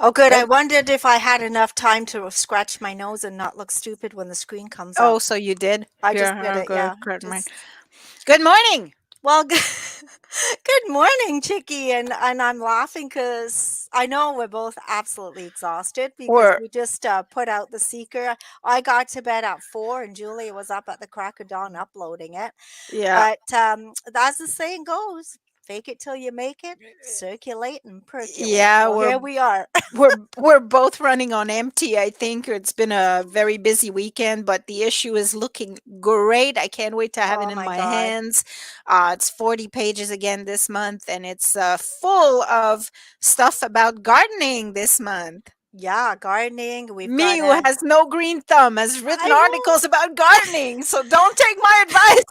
Oh, good. I But wondered if I had enough time to scratch my nose and not look stupid when the screen comes up. oh, so you did? I just did Yeah, it. good, Yeah. good, mine. Just Good morning. well, good, good morning, Chicky. And I'm laughing because I know we're both absolutely exhausted because Or we just put out the Seeker. I got to bed at 4, and Julia was up at the crack of dawn uploading it. yeah, But as the saying goes, fake it till you make it, circulate and percolate. yeah, So here we are. we're both running on empty. I think it's been a very busy weekend, but the issue is looking great. I can't wait to have it Oh in my my God. hands. It's 40 pages again this month, and it's full of stuff about gardening this month. Yeah, gardening. We've Me, got who a. has no green thumb, has written I know. articles about gardening, so don't take my advice.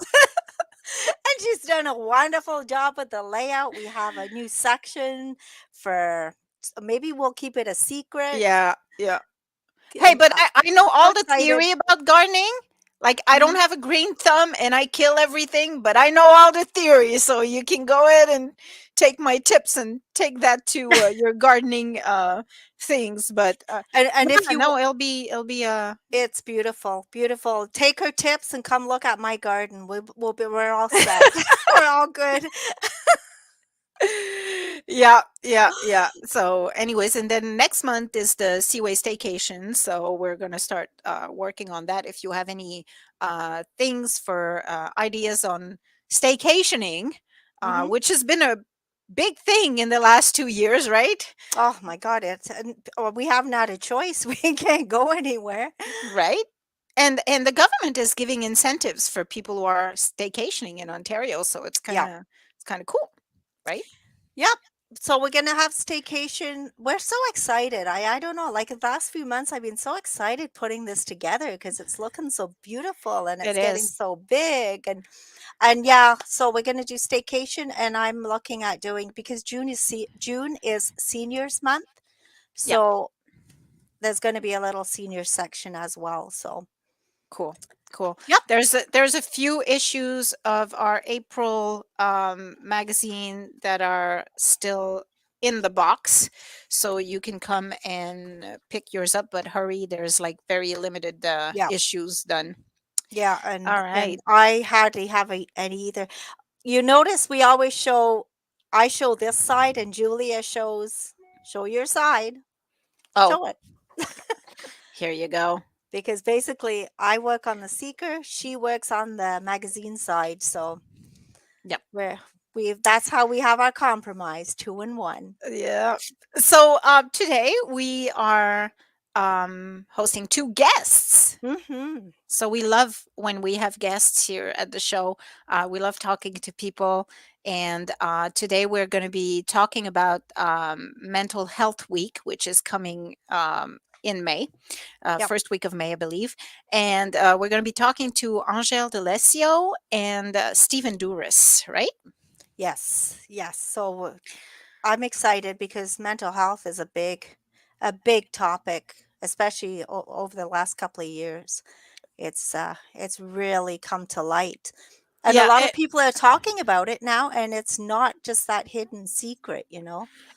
And she's done a wonderful job with the layout. We have a new section for. Maybe we'll keep it a secret. Yeah, yeah. Hey, And but I know so all the excited. theory about gardening. Like, I don't Mhm. have a green thumb and I kill everything, but I know all the theory. So you can go ahead and take my tips and take that to your gardening things. And if Yeah, you, no, it'll be it's beautiful, beautiful. Take her tips and come look at my garden. We're all set. We're all good. yeah, yeah, yeah. So, anyways, and then next month is the Seaway Staycation. So we're gonna start working on that. If you have any things for ideas on staycationing, Hmm. which has been a big thing in the last 2 years, right? Oh my God! We haven't had a choice. We can't go anywhere. Right. And the government is giving incentives for people who are staycationing in Ontario. So Yeah. it's kind of cool, right? Yep. So we're gonna have staycation. We're so excited. I don't know. Like the last few months, I've been so excited putting this together because it's looking so beautiful and It it's getting is. so big and yeah. So we're gonna do staycation, and I'm looking at doing because June is seniors month, Yeah. so there's gonna be a little senior section as well. So Cool. Cool. yep. There's a few issues of our April magazine that are still in the box, so you can come and pick yours up. But hurry, there's like very limited Yeah. issues done. Yeah. All And right. I hardly have any either. You notice we always show I show this side and Julia show your side. Oh, Show it. here you go. Because basically I work on the seeker, she works on the magazine side. So Yep. we've that's how we have our compromise, two and one. Yeah. So today we are hosting two guests. Mm-hmm. So we love when we have guests here at the show. We love talking to people. And today we're going to be talking about Mental Health Week, which is coming in May, Yep. first week of May, I believe. And we're going to be talking to Angel Delesio and Stephen Duris, right? Yes. Yes. So I'm excited because mental health is a big topic, especially over the last couple of years. It's really come to light. And a Yeah. lot of people are talking about it now, and it's not just that hidden secret.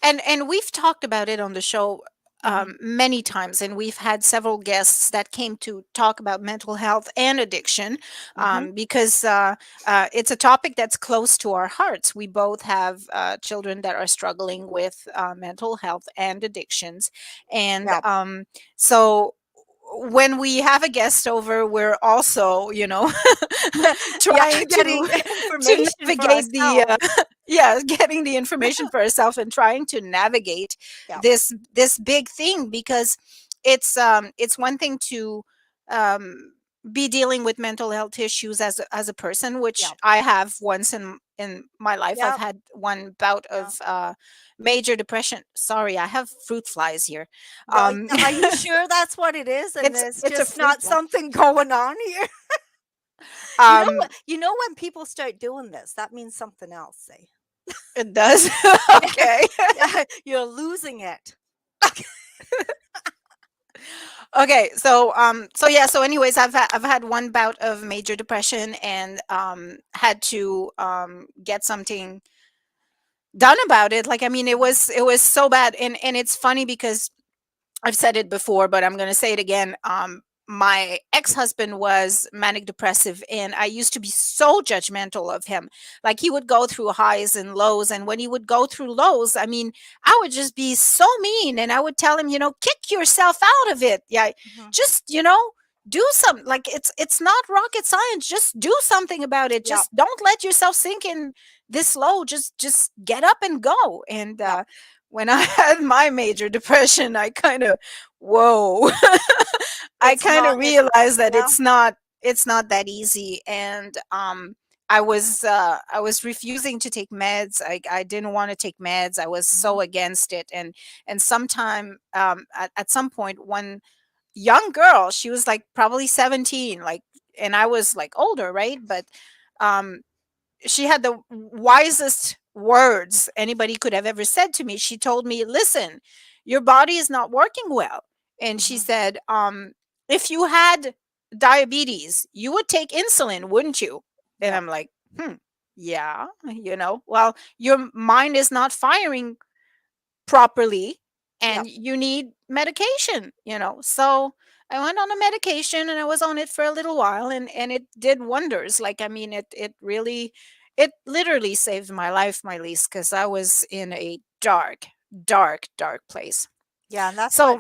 And we've talked about it on the show Mhm. many times, and we've had several guests that came to talk about mental health and addiction Mhm. because it's a topic that's close to our hearts. We both have children that are struggling with mental health and addictions, and Yeah. so when we have a guest over, we're also, Yeah, trying getting to information for navigate the ourselves. yeah, getting the information for herself and trying to navigate Yeah. this big thing because it's one thing to um be dealing with mental health issues as a person, which Yeah. I have once in my life. I've Yeah. had one bout Yeah. of major depression. Sorry, I have fruit flies here. No, um are you sure that's what it is and there's it's a just fruit not fly. something going on here? um You know when people start doing this, that means something else, say. it does. Okay. Yeah, you're losing it. Okay, so yeah, so anyways, I've had one bout of major depression and had to get something done about it. Like, I mean, it was so bad. And it's funny because I've said it before, but I'm going to say it again. My ex-husband was manic depressive, and I used to be so judgmental of him. Like, he would go through highs and lows, and when he would go through lows, I mean, I would just be so mean, and I would tell him, kick yourself out of it. Yeah, Mhm. just, do something. Like, it's not rocket science. Just do something about it. Yep. Just don't let yourself sink in this low. Just get up and go. And Yep. when I had my major depression, I kind of, whoa. I It's kind not. of realized that Yeah. it's not that easy. And I was refusing to take meds. I didn't want to take meds. I was Mhm. so against it. And sometime at some point, one young girl, she was like probably 17, like, and I was like older, right? But um she had the wisest words anybody could have ever said to me. She told me, "Listen, your body is not working well." And she Mhm. said, "If you had diabetes, you would take insulin, wouldn't you?" And Yep. I'm like, yeah, well, your mind is not firing properly, Yep. and you need medication. So I went on a medication, and I was on it for a little while, and it did wonders. Like, I mean, it literally saved my life, my lease, because I was in a dark, dark, dark place. Yeah, and So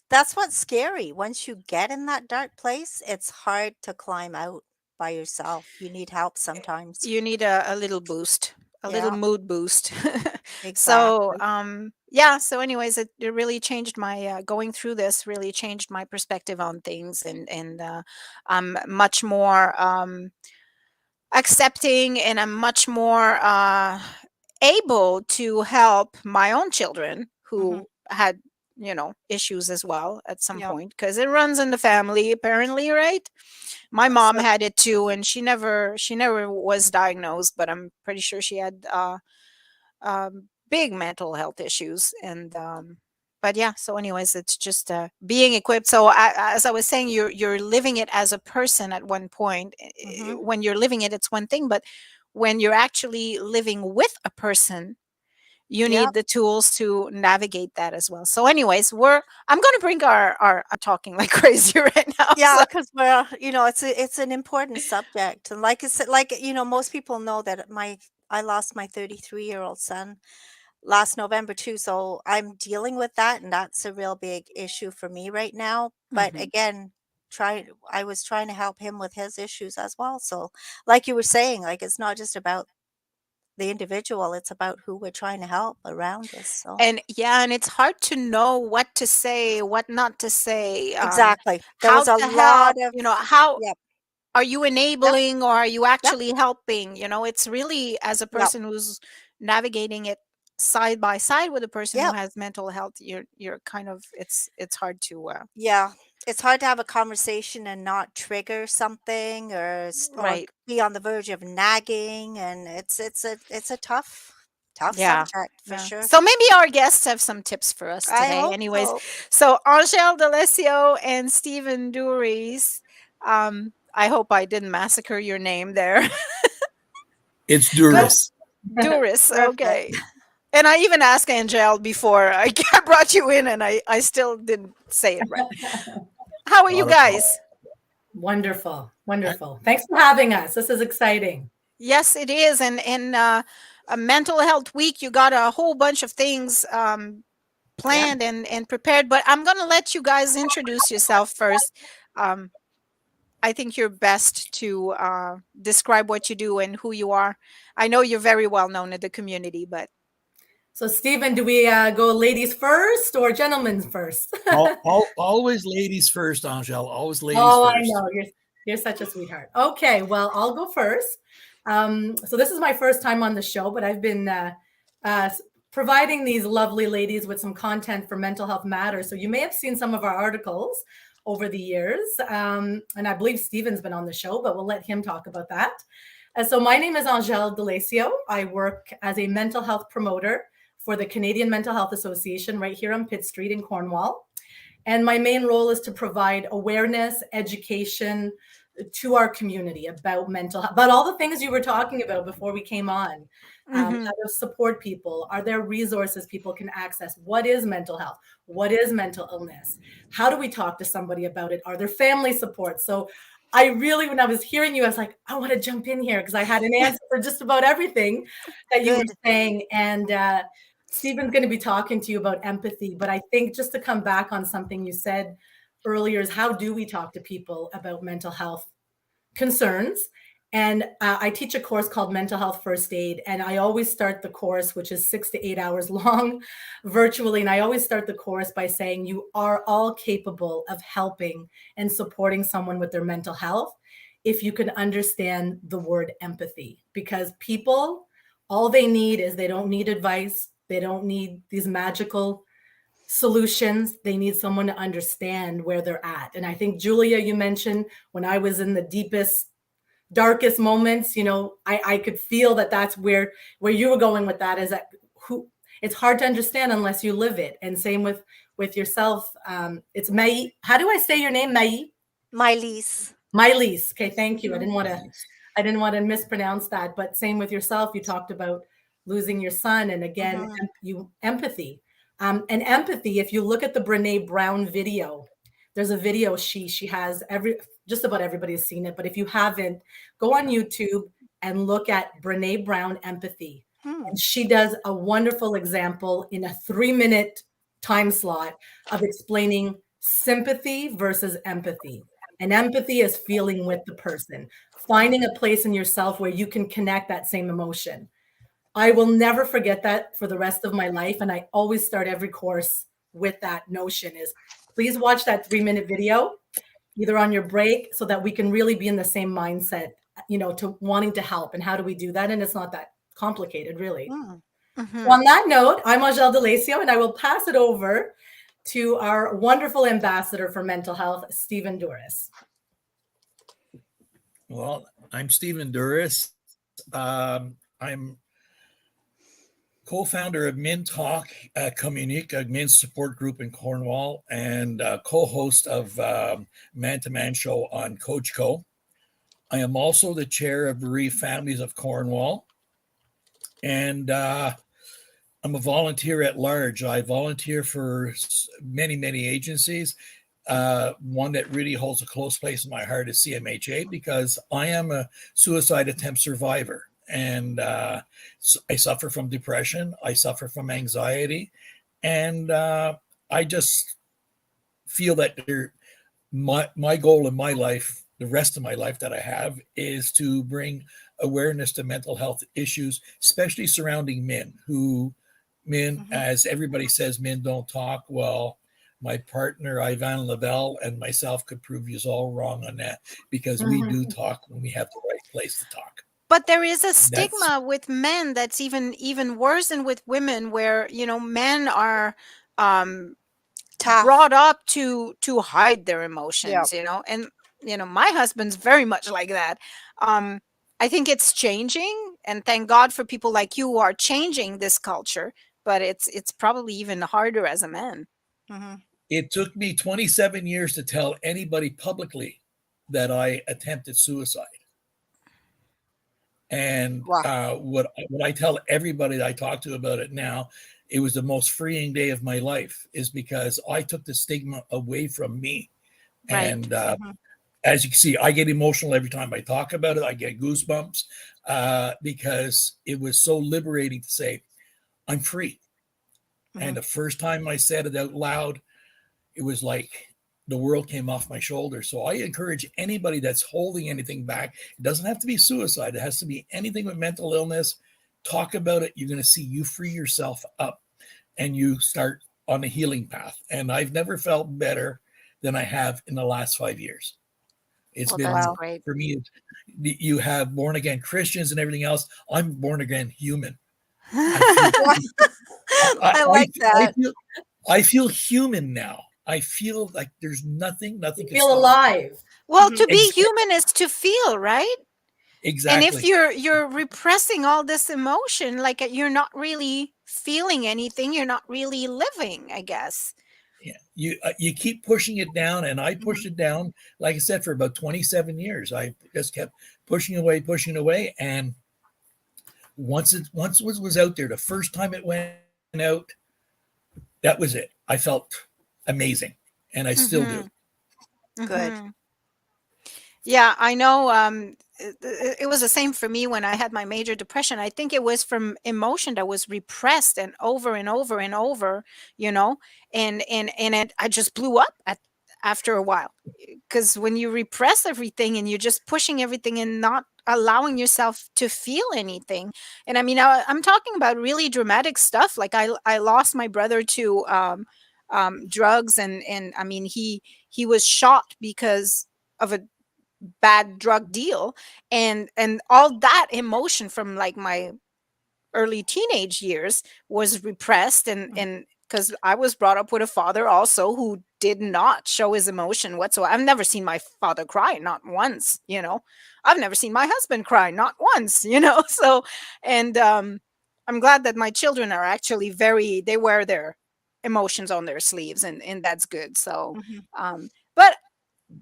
that's what's scary. Once you get in that dark place, it's hard to climb out by yourself. You need help sometimes. you need a little boost, a little Yeah, mood boost. So exactly. yeah, so anyways, it really changed my going through this really changed my perspective on things, and I'm much more accepting, and I'm much more able to help my own children Mhm. who had issues as well at some Yep. point, because it runs in the family, apparently, right? My mom So had it too, and she never was diagnosed, but I'm pretty sure she had big mental health issues. And but yeah, so anyways, it's just being equipped. So as I was saying, you're living it as a person at one point. mhm. When you're living it, it's one thing, but when you're actually living with a person, you Yep. need the tools to navigate that as well. So anyways, I'm going to bring our I'm talking like crazy right now. Yeah, So because we're it's an important subject, and like I said, like, most people know that I lost my 33-year-old son last November too, so I'm dealing with that, and that's a real big issue for me right now. But mhm. again, I was trying to help him with his issues as well. So, like you were saying, like it's not just about the individual, it's about who we're trying to help around us. So, And yeah, and it's hard to know what to say, what not to say, exactly. There how was a to lot help, of how yep, are you yep, enabling, or are you yep, actually helping? It's really, as a yep, person who's navigating it side by side with a person who yep. has mental health, you're kind of, it's hard to Yeah, it's hard to have a conversation and not trigger something or right. be on the verge of nagging, and it's a tough Yeah. subject for Yeah. sure. So maybe our guests have some tips for us I today. hope Anyways, so. so Angel D'Alessio and Stephen Duries. I hope I didn't massacre your name there. It's Good. Duris. Duris. Perfect. Okay. And I even asked Angel before I brought you in, and I still didn't say it right. How are you Not a problem. guys? Wonderful. I- Wonderful. Thanks for having us. This is exciting. Yes, it is. And a mental health week, you got a whole bunch of things Yeah. planned and prepared, but I'm going to let you guys introduce yourself first. Um, I think you're best to describe what you do and who you are. I know you're very well known in the community, but So, Stephen, do we go ladies first or gentlemen first? Always ladies first, Angel. Always ladies Oh, I first. know. You're such a sweetheart. Okay, well, I'll go first. So this is my first time on the show, but I've been uh, providing these lovely ladies with some content for Mental Health Matters. So you may have seen some of our articles over the years. And I believe Stephen's been on the show, but we'll let him talk about that. So my name is Angèle D'Alessio. I work as a mental health promoter for the Canadian Mental Health Association right here on Pitt Street in Cornwall. And my main role is to provide awareness, education, to our community about mental health, about all the things you were talking about before we came on. Mhm. How to support people. Are there resources people can access? What is mental health? What is mental illness? How do we talk to somebody about it? Are there family supports? So I really, when I was hearing you, I was like, I want to jump in here because I had an answer for just about everything that you were Good. saying. And Stephen's going to be talking to you about empathy. But I think just to come back on something you said earlier is how do we talk to people about mental health concerns? And I teach a course called Mental Health First Aid. And I always start the course, which is 6 to 8 hours long virtually. And I always start the course by saying you are all capable of helping and supporting someone with their mental health if you can understand the word empathy. Because people, all they need is they don't need advice. They don't need these magical solutions. They need someone to understand where they're at. And I think, Julia, you mentioned when I was in the deepest, darkest moments, I could feel that that's where you were going with that, is that it's hard to understand unless you live it. And same with yourself. It's Mai. How do I say your name? Miley's. Miley's. Okay, thank you. I didn't want to mispronounce that. But same with yourself. You talked about losing your son, and again, empathy. And empathy. If you look at the Brene Brown video, there's a video she has just about everybody has seen it. But if you haven't, go on YouTube and look at Brene Brown empathy. And she does a wonderful example in a 3-minute time slot of explaining sympathy versus empathy. And empathy is feeling with the person, finding a place in yourself where you can connect that same emotion. I will never forget that for the rest of my life. And I always start every course with that notion is please watch that 3-minute video, either on your break, so that we can really be in the same mindset, to wanting to help. And how do we do that? And it's not that complicated, really. So on that note, I'm Angèle Delacio, and I will pass it over to our wonderful ambassador for mental health, Stephen Duris. Well, I'm Stephen Duris. I'm co-founder of MinTalk Communique, a men's support group in Cornwall, and co-host of Man to Man show on Coach Co. I am also the chair of Bereaved Families of Cornwall, and I'm a volunteer at large. I volunteer for many, many agencies. One that really holds a close place in my heart is CMHA, because I am a suicide attempt survivor. And I suffer from depression. I suffer from anxiety. And I just feel that my goal in my life, the rest of my life that I have, is to bring awareness to mental health issues, especially surrounding men, as everybody says, men don't talk. Well, my partner, Ivan Lavelle, and myself could prove you all wrong on that, because we do talk when we have the right place to talk. But there is a stigma with men that's even worse than with women, where men are brought up to hide their emotions. And my husband's very much like that. I think it's changing, and thank God for people like you who are changing this culture. But it's probably even harder as a man. It took me 27 years to tell anybody publicly that I attempted suicide. And what I tell everybody that I talk to about it now, it was the most freeing day of my life, is because I took the stigma away from me. Right. And as you can see, I get emotional every time I talk about it. I get goosebumps because it was so liberating to say, I'm free. And the first time I said it out loud, it was like the world came off my shoulders. So I encourage anybody that's holding anything back. It doesn't have to be suicide. It has to be anything with mental illness. Talk about it. You're going to see you free yourself up and you start on a healing path. And I've never felt better than I have in the last 5 years. It's been great for me. You have born again Christians and everything else. I'm born again human. I like that. I feel human now. I feel like there's nothing. You feel alive. Well, to be human is to feel, right? Exactly. And if you're repressing all this emotion, like you're not really feeling anything, you're not really living, I guess. Yeah, you keep pushing it down, and I pushed it down, like I said, for about 27 years. I just kept pushing away, and once it was out there, the first time it went out, that was it. I felt amazing, and I still do. Good. Mhm. Yeah, I know. It was the same for me when I had my major depression. I think it was from emotion that was repressed and over and over and over, you know, and I just blew up after a while. Because when you repress everything and you're just pushing everything and not allowing yourself to feel anything, and I mean, I'm talking about really dramatic stuff. Like I lost my brother to drugs, and I mean he was shot because of a bad drug deal, and all that emotion from like my early teenage years was repressed, and because I was brought up with a father also who did not show his emotion whatsoever. I've never seen my father cry, not once, you know. I've never seen my husband cry, not once, you know. So, and I'm glad that my children are actually they wear their emotions on their sleeves, and that's good. So Mhm. but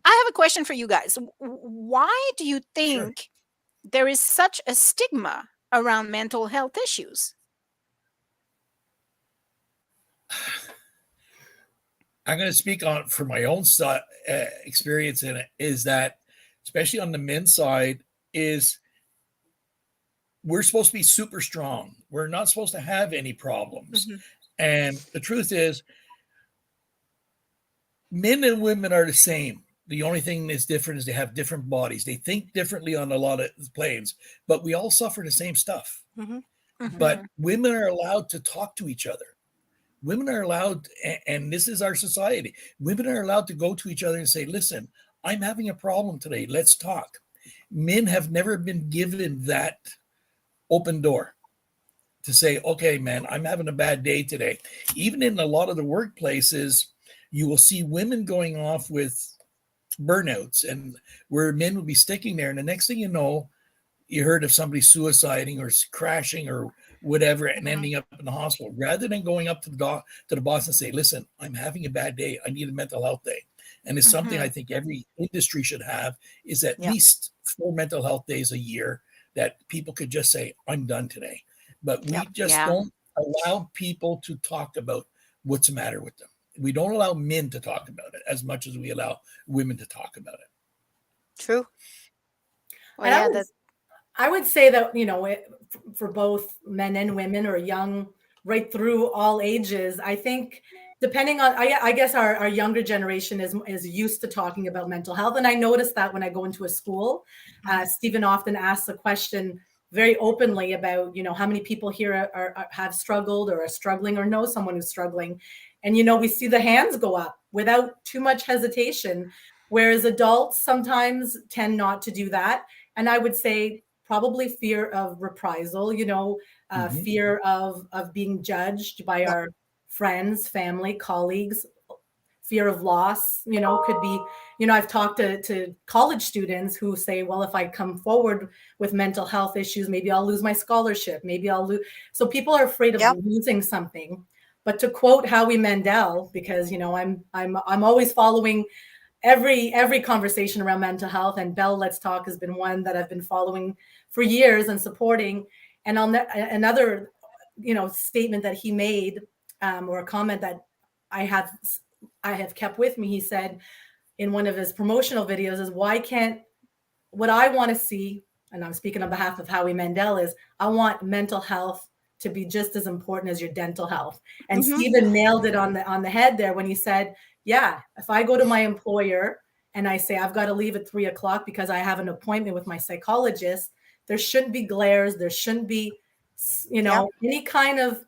I have a question for you guys. Why do you Sure. think there is such a stigma around mental health issues? I'm going to speak on for my own experience in it. Is that, especially on the men's side, is we're supposed to be super strong. We're not supposed to have any problems. Mhm. And the truth is, men and women are the same. The only thing that's different is they have different bodies. They think differently on a lot of planes, but we all suffer the same stuff. Mhm. But Mhm. women are allowed to talk to each other. Women are allowed, and this is our society, women are allowed to go to each other and say, listen, I'm having a problem today. Let's talk. Men have never been given that open door to say, okay, man, I'm having a bad day today. Even in a lot of the workplaces, you will see women going off with burnouts, and where men will be sticking there. And the next thing you know, you heard of somebody suiciding or crashing or whatever and Mhm. ending up in the hospital, rather than going up to the boss and say, listen, I'm having a bad day, I need a mental health day. And it's something I Mhm. think every industry should have, is at Yeah. least 4 mental health days a year that people could just say, I'm done today. But we Yep. just Yeah. don't allow people to talk about what's the matter with them. We don't allow men to talk about it as much as we allow women to talk about it. True. Well, And yeah, that I would say that, you know, for both men and women, or young, right through all ages, I think depending on, I guess our younger generation is used to talking about mental health. And I noticed that when I go into a school, Stephen often asks a question very openly about, you know, how many people here have struggled or are struggling or know someone who's struggling. And, you know, we see the hands go up without too much hesitation, whereas adults sometimes tend not to do that. And I would say probably fear of reprisal, you know, Mhm. fear of being judged by Yep. our friends, family, colleagues, fear of loss, you know, could be, you know, I've talked to college students who say, well, if I come forward with mental health issues, maybe I'll lose my scholarship, maybe I'll lose. So people are afraid of Yep. losing something. But to quote Howie Mandel, because, you know, I'm always following every conversation around mental health, and Bell Let's Talk has been one that I've been following for years and supporting. And on another, you know, statement that he made, or a comment that I have kept with me, he said in one of his promotional videos, is why can't, what I want to see, and I'm speaking on behalf of Howie Mandel, is I want mental health to be just as important as your dental health. And Mhm. Stephen nailed it on the head there when he said, yeah, if I go to my employer and I say I've got to leave at 3 o'clock because I have an appointment with my psychologist, there shouldn't be glares. There shouldn't be, you Yep. know, any kind of,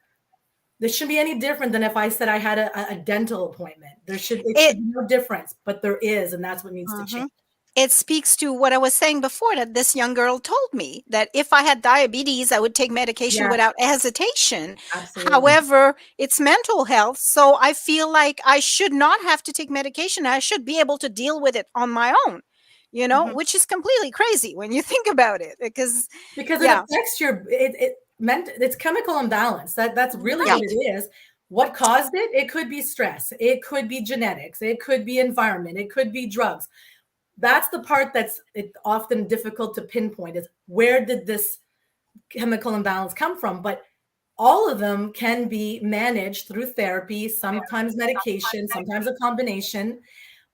there shouldn't be any different than if I said I had a dental appointment. It should it be no difference, but there is, and that's what needs to Mhm. change. it speaks to what I was saying before, that this young girl told me that if I had diabetes, I would take medication Yeah, without hesitation. absolutely. However, it's mental health, so I feel like I should not have to take medication. I should be able to deal with it on my own, you know, Mhm. which is completely crazy when you think about it. Because, Because it yeah, affects your, it's chemical imbalance. That's really Yep. what it is. What caused it? It could be stress. It could be genetics. It could be environment. It could be drugs. That's the part that's often difficult to pinpoint, is where did this chemical imbalance come from? But all of them can be managed through therapy, sometimes medication, sometimes a combination.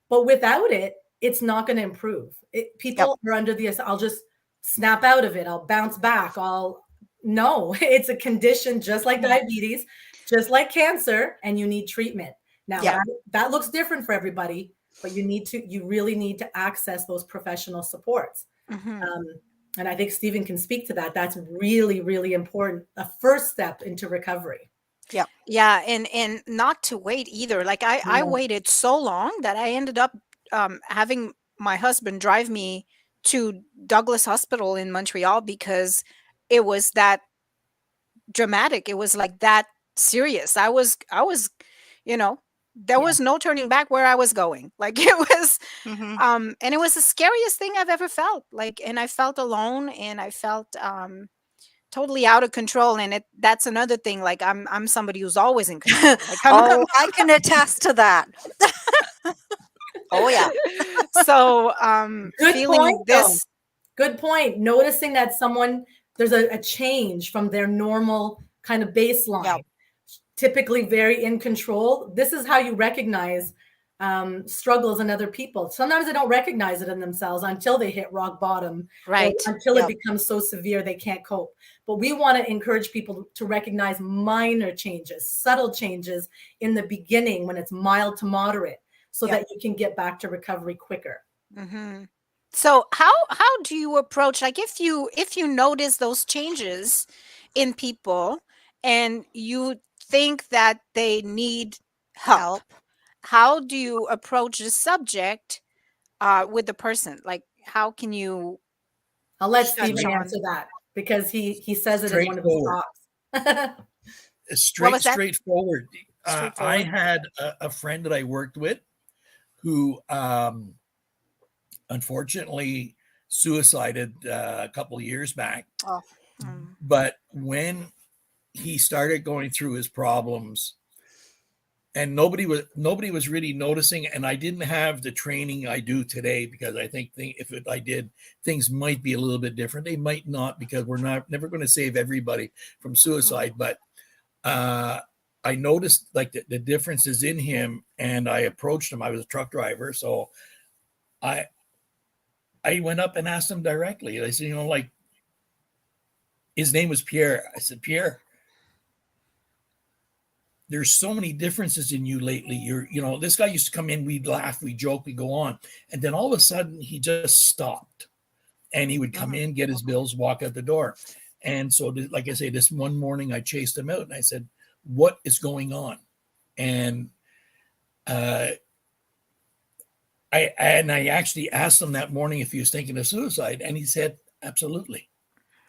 But without it, it's not going to improve. People are under the, I'll just snap out of it. I'll bounce back. No, it's a condition just like diabetes, just like cancer, and you need treatment. Now that looks different for everybody, but you really need to access those professional supports. And I think Stephen can speak to that. That's really, really important. A first step into recovery. Yeah. And not to wait either. Like I waited so long that I ended up having my husband drive me to Douglas Hospital in Montreal, because it was that dramatic. It was like that serious. I was, there was no turning back where I was going. Like it was, and it was the scariest thing I've ever felt. Like, and I felt alone, and I felt totally out of control. And that's another thing. Like I'm somebody who's always in control. Like, I can attest to that. Oh yeah. So Good feeling point, this. Good point. Noticing that there's a change from their normal kind of baseline, typically very in control. This is how you recognize struggles in other people. Sometimes they don't recognize it in themselves until they hit rock bottom, Right. until it becomes so severe they can't cope. But we want to encourage people to recognize minor changes, subtle changes in the beginning when it's mild to moderate, so that you can get back to recovery quicker. So how do you approach, like, if you notice those changes in people and you think that they need help, how do you approach the subject with the person? Like, how can you? I'll let Touch Stephen on- answer that, because he says it in one of his talks. Straightforward. I Straightforward. had a friend that I worked with who unfortunately suicided a couple of years back. But when he started going through his problems, and nobody was really noticing, and I didn't have the training I do today, because I think I did, things might be a little bit different. They might not, because we're never going to save everybody from suicide. But I noticed like the differences in him, and I approached him. I was a truck driver, so I went up and asked him directly. I said, like, his name was Pierre. I said, Pierre, there's so many differences in you lately. This guy used to come in, we'd laugh, we'd joke, we'd go on. And then all of a sudden he just stopped, and he would come in, get his bills, walk out the door. And so, like I say, this one morning I chased him out and I said, what is going on? And I actually asked him that morning if he was thinking of suicide. And he said, absolutely.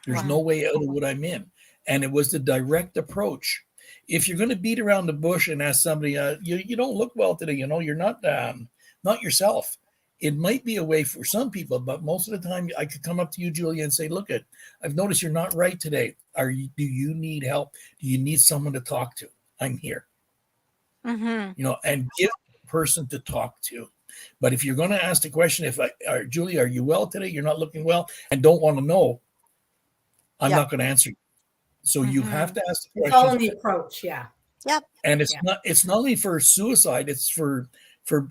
There's no way out of what I'm in. And it was the direct approach. If you're going to beat around the bush and ask somebody, you don't look well today, you're not yourself. It might be a way for some people, but most of the time I could come up to you, Julia, and say, look, I've noticed you're not right today. Do you need help? Do you need someone to talk to? I'm here. And give a person to talk to. But if you're going to ask the question, Julia, are you well today? You're not looking well and don't want to know, I'm not going to answer you. So you have to ask the question. It's all in the approach. Yep. And it's not only for suicide, it's for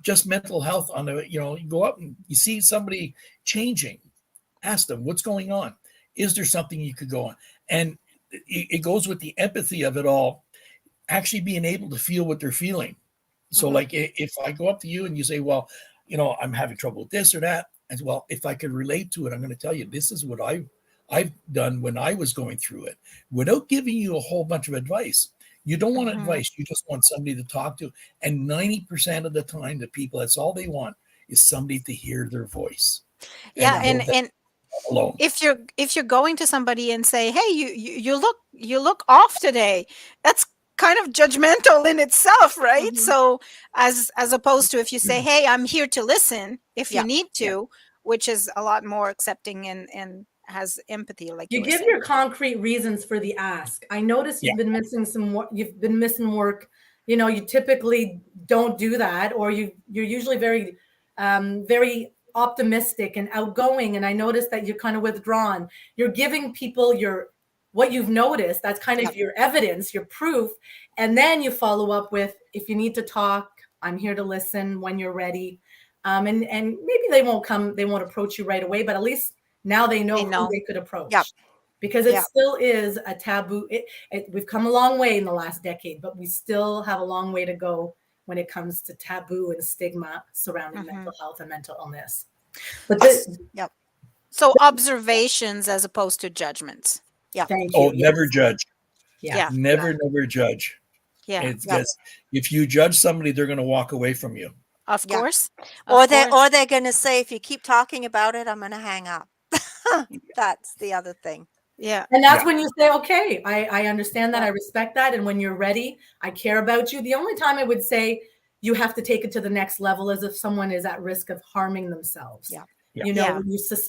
just mental health. You go up and you see somebody changing, ask them what's going on. Is there something you could go on? And it goes with the empathy of it all, actually being able to feel what they're feeling. So like if I go up to you and you say, well, I'm having trouble with this or that, as well, if I could relate to it, I'm going to tell you, this is what I've done when I was going through it, without giving you a whole bunch of advice. You don't want advice. You just want somebody to talk to. And 90% of the time, the people, that's all they want, is somebody to hear their voice. Yeah. And alone. if you're going to somebody and say, hey, you look off today, that's kind of judgmental in itself, right? So as opposed to if you say, hey, I'm here to listen if you need to, which is a lot more accepting and has empathy, like you give your concrete reasons for the ask. I noticed you've been missing work you typically don't do that, or you're usually very very optimistic and outgoing, and I noticed that you're kind of withdrawn. You're giving people what you've noticed. That's kind of your evidence, your proof, and then you follow up with, if you need to talk, I'm here to listen when you're ready. And maybe they won't approach you right away, but at least now they know who they could approach. Yep. Because it still is a taboo. We've come a long way in the last decade, but we still have a long way to go when it comes to taboo and stigma surrounding mental health and mental illness. But So observations as opposed to judgments. thank you. Oh, never judge. Yeah. Never judge. Yeah. It's just, if you judge somebody, they're going to walk away from you. Of course. Or they're going to say, if you keep talking about it, I'm going to hang up. That's the other thing. Yeah. And that's when you say, okay, I understand that. I respect that. And when you're ready, I care about you. The only time I would say you have to take it to the next level is if someone is at risk of harming themselves. Yeah. When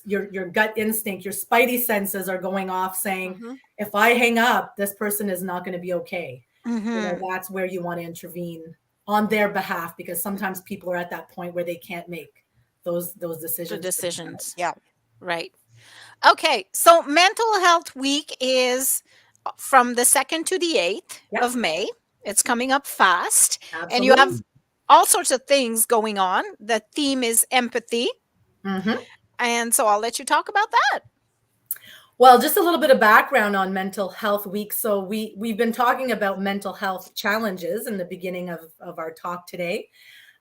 your gut instinct, your spidey senses are going off saying, if I hang up, this person is not going to be okay. That's where you want to intervene on their behalf, because sometimes people are at that point where they can't make those decisions. The decisions. Yeah. Right. Okay. So Mental Health Week is from the 2nd to the 8th of May. It's coming up fast. Absolutely. And you have all sorts of things going on. The theme is empathy. And so I'll let you talk about that. Well, just a little bit of background on Mental Health Week. So we've been talking about mental health challenges in the beginning of our talk today.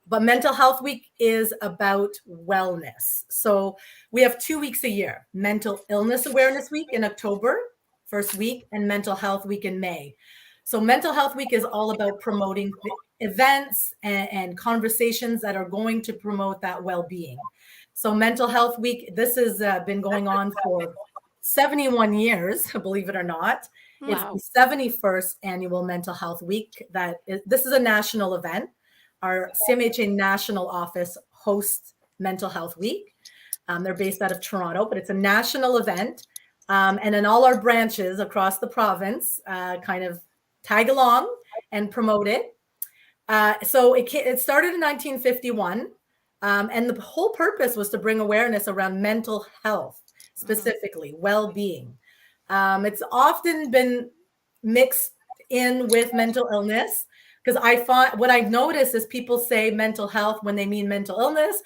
But Mental Health Week is about wellness. So we have 2 weeks a year: Mental Illness Awareness Week in October, first week, and Mental Health Week in May. So Mental Health Week is all about promoting events and conversations that are going to promote that well-being. So Mental Health Week, this has been going on for 71 years, believe it or not. Wow. It's the 71st annual Mental Health Week. This is a national event. Our CMHA national office hosts Mental Health Week. They're based out of Toronto, but it's a national event. And then all our branches across the province kind of tag along and promote it. So it started in 1951. And the whole purpose was to bring awareness around mental health, specifically well-being. It's often been mixed in with mental illness, because I find what I've noticed is people say mental health when they mean mental illness.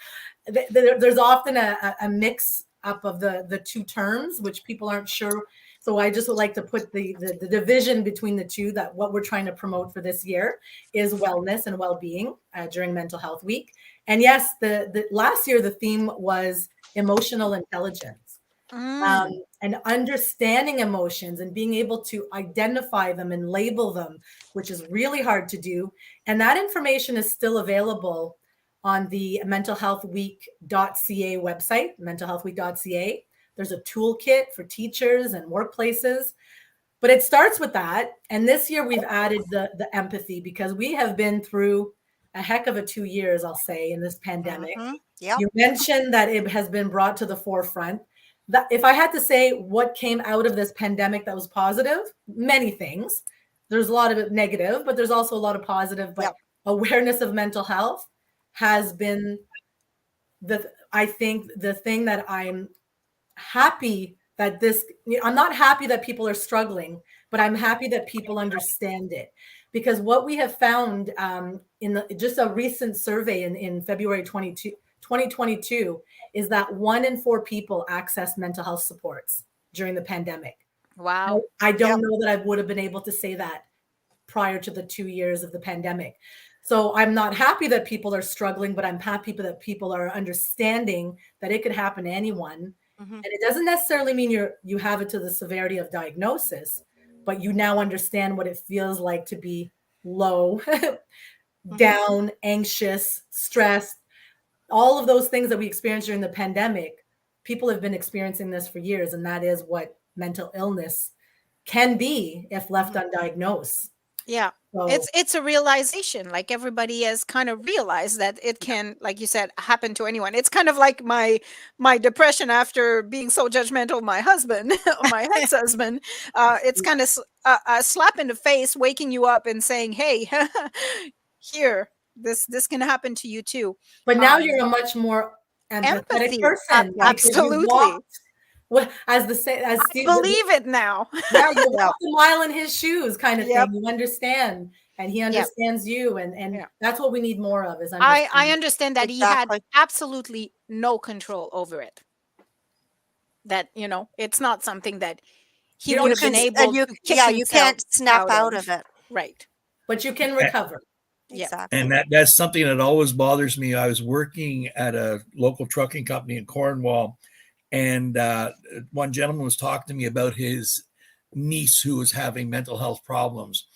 There's often a mix up of the two terms, which people aren't sure. So I just would like to put the division between the two, that what we're trying to promote for this year is wellness and well-being during Mental Health Week. And yes, the last year, the theme was emotional intelligence. And understanding emotions and being able to identify them and label them, which is really hard to do. And that information is still available on the mentalhealthweek.ca website, mentalhealthweek.ca. There's a toolkit for teachers and workplaces, but it starts with that. And this year we've added the empathy, because we have been through a heck of a 2 years, I'll say, in this pandemic. You mentioned that it has been brought to the forefront. That if I had to say what came out of this pandemic that was positive, many things. There's a lot of it negative, but there's also a lot of positive. But awareness of mental health has been I think the thing that I'm happy that I'm not happy that people are struggling, but I'm happy that people understand it. Because what we have found in just a recent survey in February 2022 is that 1 in 4 people accessed mental health supports during the pandemic. Wow. I don't know that I would have been able to say that prior to the 2 years of the pandemic. So I'm not happy that people are struggling, but I'm happy that people are understanding that it could happen to anyone. And it doesn't necessarily mean you have it to the severity of diagnosis, but you now understand what it feels like to be low, down, anxious, stressed. All of those things that we experienced during the pandemic, people have been experiencing this for years. And that is what mental illness can be if left undiagnosed. Yeah. So, It's a realization, like everybody has kind of realized that it can, like you said, happen to anyone. It's kind of like my depression after being so judgmental of my husband, my ex-husband. It's kind of a slap in the face, waking you up and saying, "Hey, here, this can happen to you too." but now Um, you're a much more empathetic Empathy, person because you absolutely. walked, well, as I Steve, believe it now. yeah, you Yep. walked a mile in his shoes, kind of Yep. thing. You understand, and he Yep. understands you, and Yeah. that's what we need more of is I understanding. understand that he had Exactly. absolutely no control over it. That, it's not something that he You would You have can, been can, able to kick you himself can't snap out out of. of it. Right. but you can A- recover. Yeah. Exactly. And that's something that always bothers me. I was working at a local trucking company in Cornwall, and one gentleman was talking to me about his niece who was having mental health problems.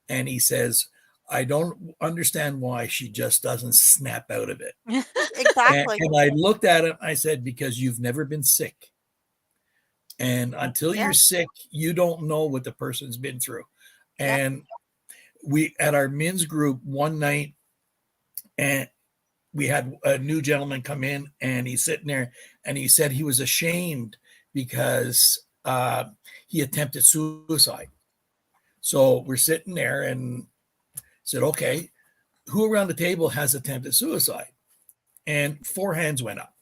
And he says, I don't understand why she just doesn't snap out of it. And, Exactly. and I looked at him, I said, because you've never been sick. And until Yeah. you're sick, you don't know what the person's been through. Yep. And we, at our men's group one night, and we had a new gentleman come in, and he's sitting there, and he said he was ashamed because he attempted suicide. So we're sitting there and said, okay, who around the table has attempted suicide? And 4 hands went up.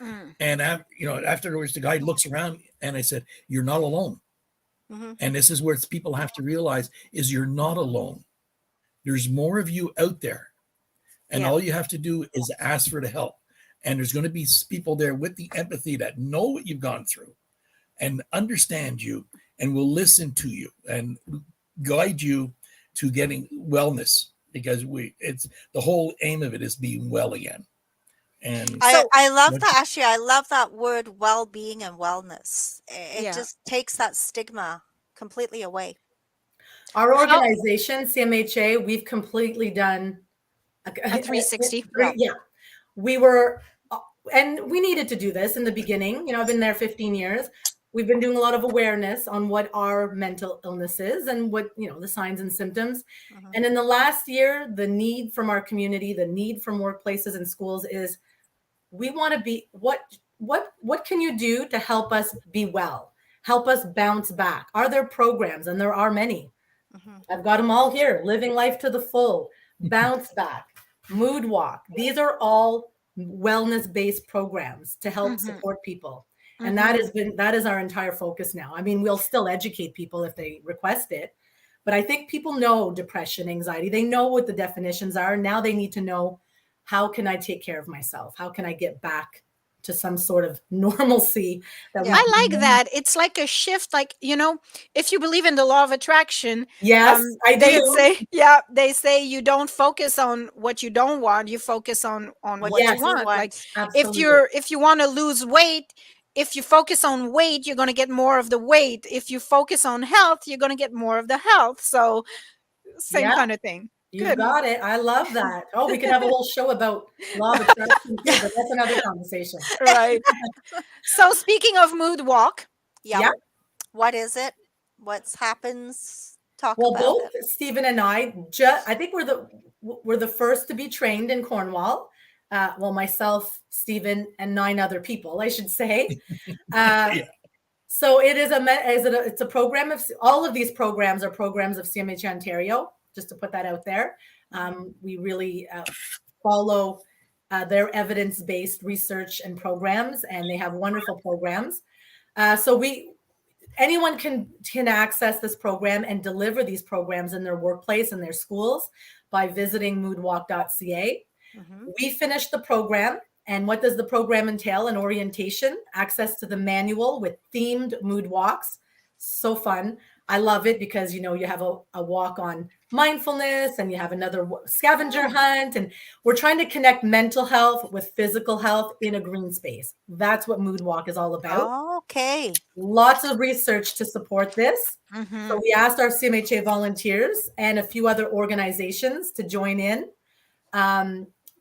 Mm. And afterwards, the guy looks around, and I said, you're not alone. Hmm. And this is where people have to realize is you're not alone. There's more of you out there. And Yeah. all you have to do is ask for the help. And there's going to be people there with the empathy that know what you've gone through and understand you and will listen to you and guide you to getting wellness, because it's the whole aim of it is being well again. And So- I love What- that. Actually, I love that word, well-being and wellness. It Yeah. just takes that stigma completely away. Our How- organization, CMHA, we've completely done A 360. Yeah. We were, and we needed to do this in the beginning. I've been there 15 years. We've been doing a lot of awareness on what are mental illnesses and what, the signs and symptoms. Mhm. And in the last year, the need from our community, the need from workplaces and schools is we want to be, what can you do to help us be well? Help us bounce back. Are there programs? And there are many. Mhm. I've got them all here. Living life to the full, bounce back, mood walk. These are all wellness-based programs to help Mhm. support people. Mhm. And that is our entire focus now. I mean, we'll still educate people if they request it, but I think people know depression, anxiety. They know what the definitions are. Now they need to know, how can I take care of myself? How can I get back to some sort of normalcy that Yeah. I like that. It's like a shift. Like, if you believe in the law of attraction, Yes, I they do. say, they say you don't focus on what you don't want. You focus on what Yes, you want. Like Absolutely. if you want to lose weight, if you focus on weight, you're going to get more of the weight. If you focus on health, you're going to get more of the health. So same Yeah. kind of thing. You Good. got it. I love that. Oh, we could have a whole show about law of attraction too, but that's another conversation. Right. So speaking of mood walk, Yeah. Yeah. What is it? What happens? Talk Well, about both it. Stephen and I I think we're the first to be trained in Cornwall. Well, myself, Stephen, and 9 other people, I should say. Yeah. So it is it's a program of, all of these programs are programs of CMH Ontario, just to put that out there. We really follow their evidence-based research and programs, and they have wonderful programs. So anyone can access this program and deliver these programs in their workplace and their schools by visiting moodwalk.ca. Mhm. We finished the program. And what does the program entail? An orientation, access to the manual with themed mood walks. So fun. I love it because, you have a walk on mindfulness, and you have another scavenger hunt. And we're trying to connect mental health with physical health in a green space. That's what Mood Walk is all about. Okay. Lots of research to support this. Mhm. So we asked our CMHA volunteers and a few other organizations to join in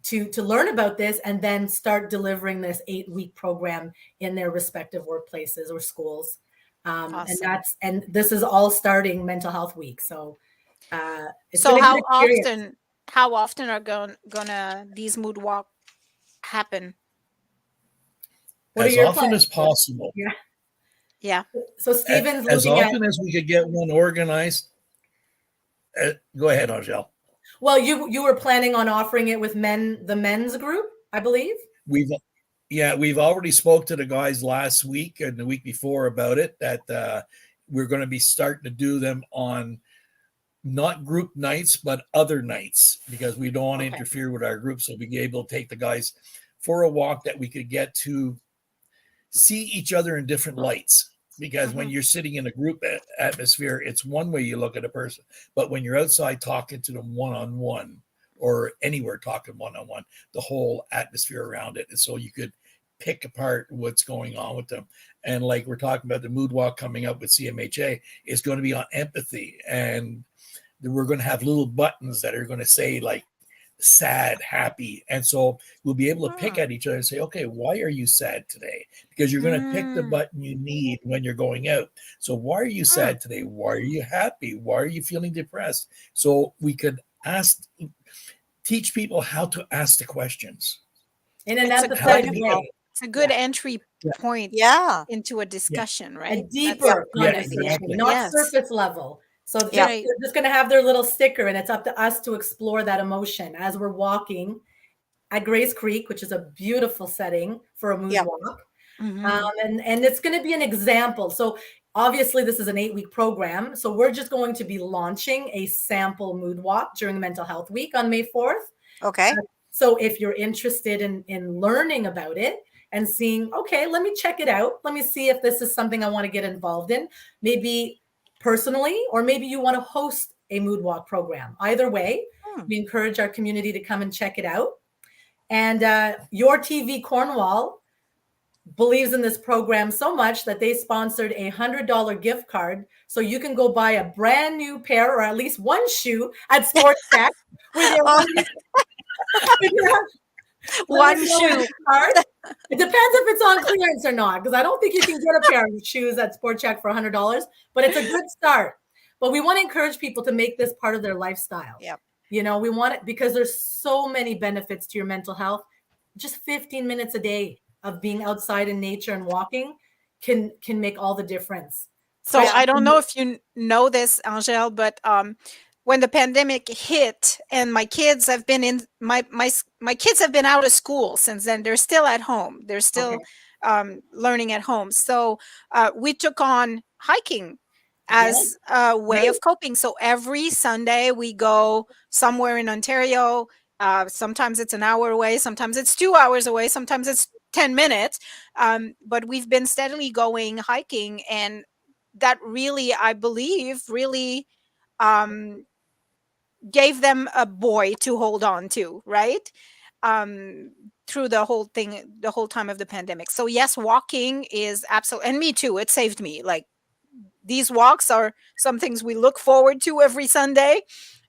to learn about this, and then start delivering this 8-week program in their respective workplaces or schools. Awesome. And this is all starting Mental Health Week. So It's So been a good experience. how often are gonna these mood walk happen? What are As your often plans? as possible. Yeah. Yeah. So Stephen's As looking at. often as we could get one organized. Go ahead, Angel. Well, you were planning on offering it with the men's group, I believe. We've already spoke to the guys last week and the week before about it, that we're going to be starting to do them on not group nights, but other nights, because we don't want to Okay. interfere with our group. So be able to take the guys for a walk that we could get to see each other in different lights. Because when you're sitting in a group atmosphere, it's one way you look at a person. But when you're outside talking to them one-on-one, or anywhere talking one-on-one, the whole atmosphere around it. And so you could pick apart what's going on with them. And like we're talking about the mood walk coming up with CMHA is going to be on empathy. And we're going to have little buttons that are going to say like sad, happy. And so we'll be able to pick at each other and say, okay, why are you sad today? Because you're going to pick the button you need when you're going out. So why are you sad today? Why are you happy? Why are you feeling depressed? So we could teach people how to ask the questions. In an It's a empathetic good- way. It's a good entry point Yeah. into a discussion, A right? deeper Yeah, conversation, exactly. not Yes. surface level. So Yeah. they're just going to have their little sticker, and it's up to us to explore that emotion as we're walking at Grace Creek, which is a beautiful setting for a mood Yep. walk. Mhm. And it's going to be an example. So obviously this is an 8-week program. So we're just going to be launching a sample mood walk during Mental Health Week on May 4th. Okay. So if you're interested in learning about it and seeing, okay, let me check it out. Let me see if this is something I want to get involved in, maybe personally, or maybe you want to host a mood walk program. Either way, we encourage our community to come and check it out. And Your TV Cornwall believes in this program so much that they sponsored a $100 gift card, so you can go buy a brand new pair or at least one shoe at Sports Tech with your One $100 shoe. gift card. It depends if it's on clearance or not, because I don't think you can get a pair of shoes at Sport Check for $100, but it's a good start. But we want to encourage people to make this part of their lifestyle. Yep. You know, we want it because there's so many benefits to your mental health. Just 15 minutes a day of being outside in nature and walking can make all the difference. So Yeah. I don't know if you know this, Angel, but when the pandemic hit and my kids have been in my kids have been out of school since then. They're still at home. They're still learning at home. So we took on hiking as a way of coping. So every Sunday we go somewhere in Ontario. Sometimes it's an hour away. Sometimes it's 2 hours away. Sometimes it's 10 minutes. But we've been steadily going hiking, and that really, I believe, really gave them a boy to hold on to, right? Through the whole thing, the whole time of the pandemic. So yes, walking is absolutely, and me too, it saved me. Like, these walks are some things we look forward to every Sunday.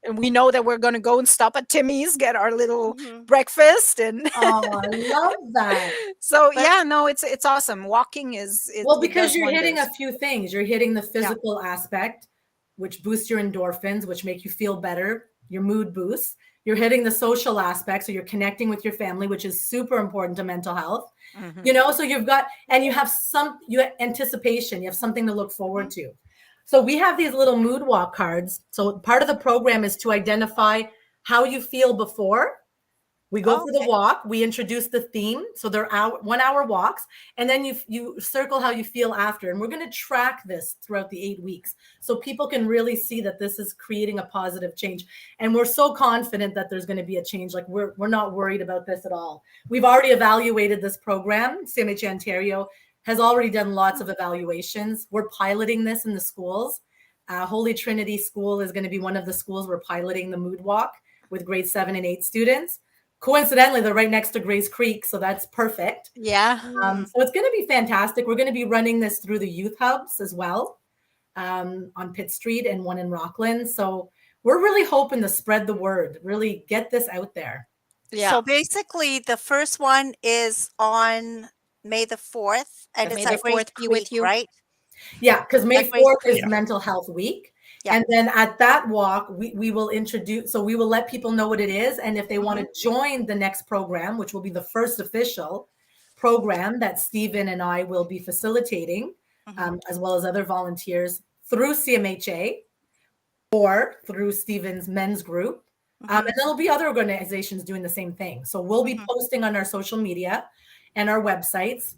And we know that we're going to go and stop at Timmy's, get our little breakfast. And Oh, I love that. so, yeah, no, it's awesome. Walking is Well, it because does you're hitting a wonders. few things. You're hitting the physical aspect, which boosts your endorphins, which make you feel better, your mood boosts. You're hitting the social aspect, so you're connecting with your family, which is super important to mental health. Mhm. You know, so you've got, and you have anticipation, you have something to look forward to. So we have these little mood walk cards. So part of the program is to identify how you feel before. We go for the Okay. walk. We introduce the theme. So they're 1 hour walks. And then you circle how you feel after. And we're going to track this throughout the 8 weeks so people can really see that this is creating a positive change. And we're so confident that there's going to be a change. Like we're not worried about this at all. We've already evaluated this program. CMHA Ontario has already done lots of evaluations. We're piloting this in the schools. Holy Trinity School is going to be one of the schools we're piloting the mood walk with grade 7 and 8 students. Coincidentally, they're right next to Grace Creek, so that's perfect. Yeah. So it's going to be fantastic. We're going to be running this through the youth hubs as well, on Pitt Street and one in Rockland. So we're really hoping to spread the word, really get this out there. Yeah. So basically, the first one is on May the 4th, and May it's the at Grace 4th be with Creek, you. right? Yeah, because May At Grace 4th is Creek. Mental Health Week. Yeah. And then at that walk, we will introduce, so we will let people know what it is. And if they want to join the next program, which will be the first official program that Stephen and I will be facilitating, as well as other volunteers through CMHA or through Stephen's men's group. And there'll be other organizations doing the same thing. So we'll be posting on our social media and our websites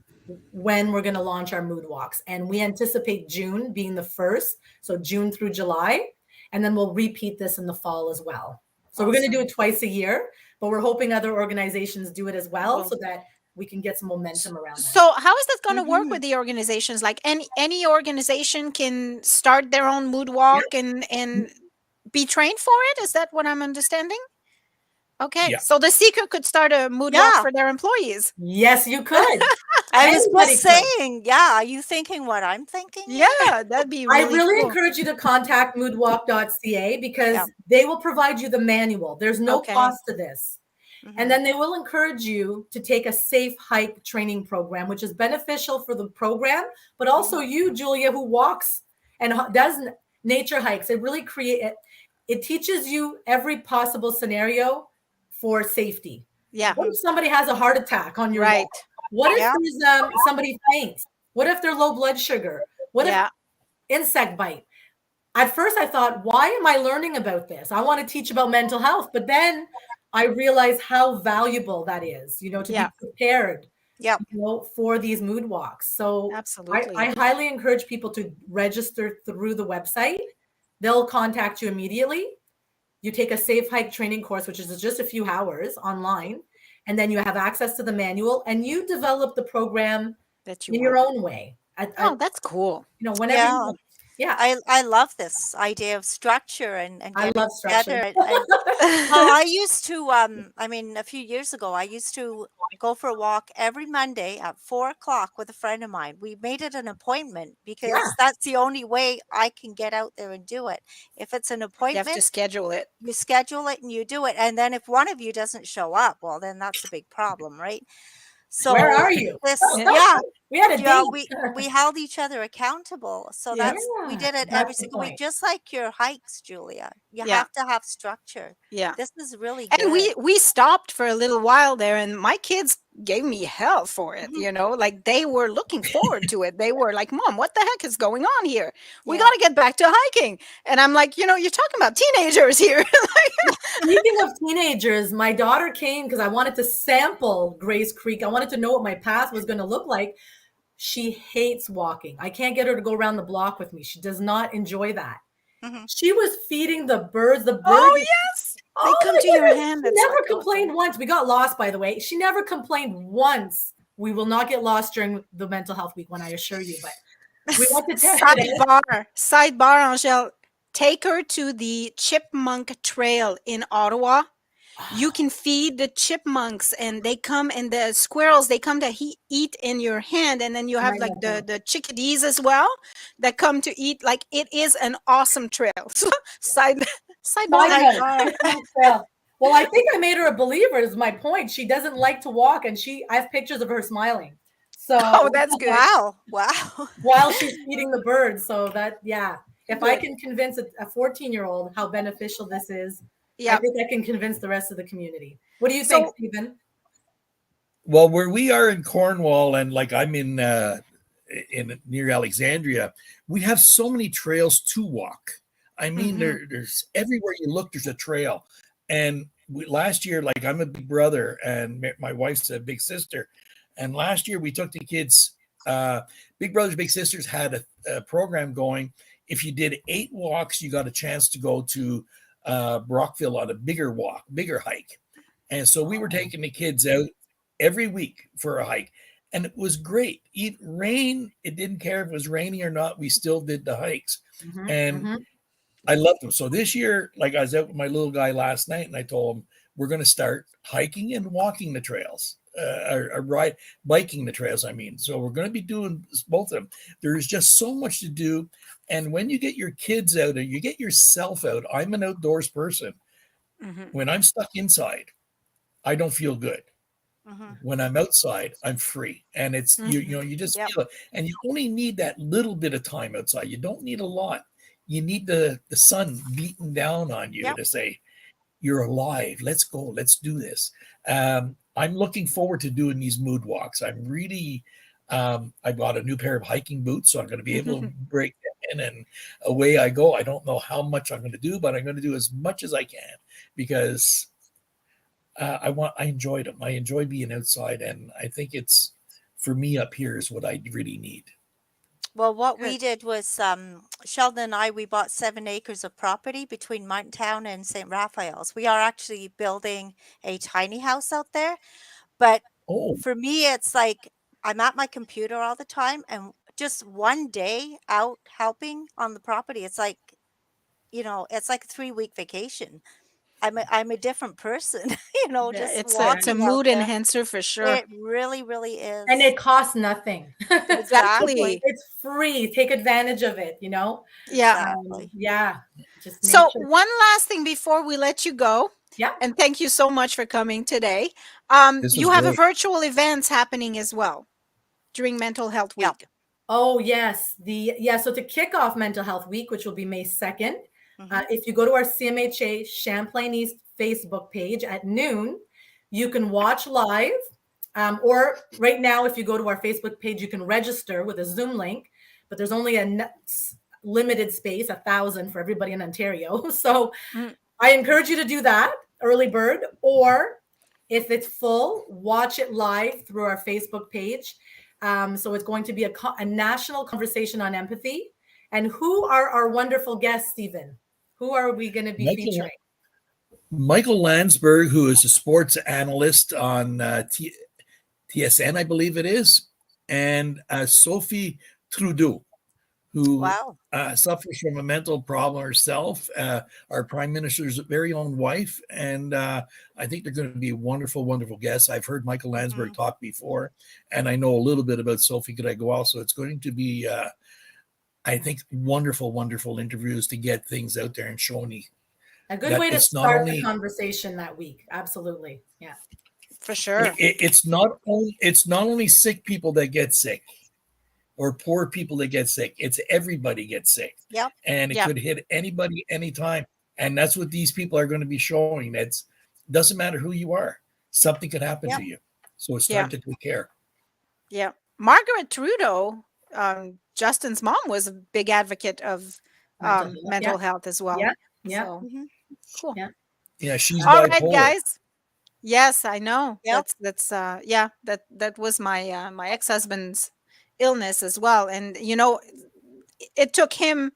when we're going to launch our mood walks. And we anticipate June being the first. So June through July. And then we'll repeat this in the fall as well. So we're going to do it twice a year, but we're hoping other organizations do it as well so that we can get some momentum around it. So how is that going to work with the organizations? Like any organization can start their own mood walk and be trained for it? Is that what I'm understanding? Okay. Yeah. So the Seeker could start a mood walk for their employees. Yes, you could. I was Anybody just could. saying, yeah. Are you thinking what I'm thinking? Yeah, that'd be I really really cool. encourage you to contact moodwalk.ca because they will provide you the manual. There's no cost to this. And then they will encourage you to take a safe hike training program, which is beneficial for the program, but also you, Julia, who walks and does nature hikes. It really it teaches you every possible scenario for safety. Yeah. What if somebody has a heart attack on your walk? What if there's somebody faints? What if they're low blood sugar? What if insect bite? At first I thought, why am I learning about this? I want to teach about mental health, but then I realized how valuable that is, to be prepared for these mood walks. So absolutely. I highly encourage people to register through the website. They'll contact you immediately. You take a safe hike training course, which is just a few hours online, and then you have access to the manual and you develop the program that you in your own way. That's cool. Whenever you want. Yeah, I love this idea of structure and I love structure. I used to a few years ago I used to go for a walk every Monday at 4:00 with a friend of mine. We made it an appointment because that's the only way I can get out there and do it. If it's an appointment, you have to schedule it. You schedule it and you do it. And then if one of you doesn't show up, well, then that's a big problem, right? So where are you? We had a date. We held each other accountable. So we did it every single week, just like your hikes, Julia. You have to have structure. Yeah. This is really good. And we stopped for a little while there and my kids gave me hell for it, like they were looking forward to it. They were like, Mom, what the heck is going on here? We got to get back to hiking. And I'm like, you're talking about teenagers here. Speaking of teenagers, my daughter came because I wanted to sample Grace Creek. I wanted to know what my path was going to look like. She hates walking. I can't get her to go around the block with me. She does not enjoy that. She was feeding the birds. The birds. Oh, yes. They come to your hand. She never complained once. We got lost, by the way. She never complained once. We will not get lost during the mental health week, when I assure you. But we went to test Sidebar, Angel. Take her to the Chipmunk Trail in Ottawa. You can feed the chipmunks and they come, and the squirrels, they come to eat in your hand. And then you have like the chickadees as well that come to eat. Like, it is an awesome trail. So sidebar. Well, I think I made her a believer is my point. She doesn't like to walk, and I have pictures of her smiling. So that's good. Wow. While she's feeding the birds. So if I can convince a 14-year-old how beneficial this is, I think I can convince the rest of the community. What do you think, Stephen? Well, where we are in Cornwall, and like I'm in near Alexandria, we have so many trails to walk. I mean, there's everywhere you look, there's a trail. And last year, like, I'm a big brother and my wife's a big sister. And last year we took the kids, Big Brothers Big Sisters had a program going. If you did 8 walks, you got a chance to go to Brockville on a bigger hike. And so we were taking the kids out every week for a hike, and it was great. It didn't care if it was raining or not, we still did the hikes. I loved them. So this year, like, I was out with my little guy last night and I told him we're going to start hiking and walking the trails, biking the trails. I mean, so we're going to be doing both of them. There's just so much to do. And when you get your kids out and you get yourself out, I'm an outdoors person. When I'm stuck inside, I don't feel good. When I'm outside, I'm free. And it's, you just feel it. And you only need that little bit of time outside. You don't need a lot. you need the sun beating down on you Yep. to say, you're alive. Let's go. Let's do this. I'm looking forward to doing these mood walks. I'm really, I bought a new pair of hiking boots, so I'm going to be able to break in and away I go. I don't know how much I'm going to do, but I'm going to do as much as I can because I enjoyed them. I enjoy being outside, and I think it's for me up here is what I really need. Well, what we Good. did was Sheldon and I, we bought 7 acres of property between Mountain Town and St. Raphael's. We are actually building a tiny house out there. But Oh, for me, it's like I'm at my computer all the time, and just one day out helping on the property, it's like, it's like a 3-week vacation. I'm a different person, Yeah, just it's a walking out mood there. enhancer for sure. It really, really And is. it costs nothing. Exactly. It's free. Take advantage of it, Yeah. Exactly. Yeah, just So nature. one last thing before we let you go, Yeah. and thank you so much for coming today. this You was have a great. virtual events happening as well during Mental Health Yeah. Week. Oh, yes. So to kick off Mental Health Week, which will be May 2nd, Mhm. if you go to our CMHA Champlain East Facebook page at noon, you can watch live. Or right now, if you go to our Facebook page, you can register with a Zoom link, but there's only a limited space, 1,000 for everybody in Ontario. So Mm. I encourage you to do that, early bird, or if it's full, watch it live through our Facebook page. So it's going to be a national conversation on empathy. And who are our wonderful guests, Stephen? Who are we going to be featuring? Michael Landsberg, who is a sports analyst on TSN, I believe it is, and Sophie Trudeau, who Wow. suffers from a mental problem herself, our Prime Minister's very own wife. And I think they're going to be wonderful, wonderful guests. I've heard Michael Landsberg talk before, and I know a little bit about Sophie Gregor. So it's going to be, I think, wonderful, wonderful interviews to get things out there and show me. A good that way to it's not start only- the conversation that week. Absolutely. Yeah. For sure. It's not only sick people that get sick or poor people that get sick. It's everybody gets sick. Yep. And it Yep. could hit anybody anytime. And that's what these people are going to be showing. It doesn't matter who you are. Something could happen Yep. to you. So it's Yeah. time to take care. Yeah. Margaret Trudeau, Justin's mom, was a big advocate of mental health as well. Yeah. Yeah. So Mhm. cool. Yeah. Yeah, she's All right, bipolar. guys. Yes, I know. Yep. That's that was my my ex-husband's illness as well. And it took him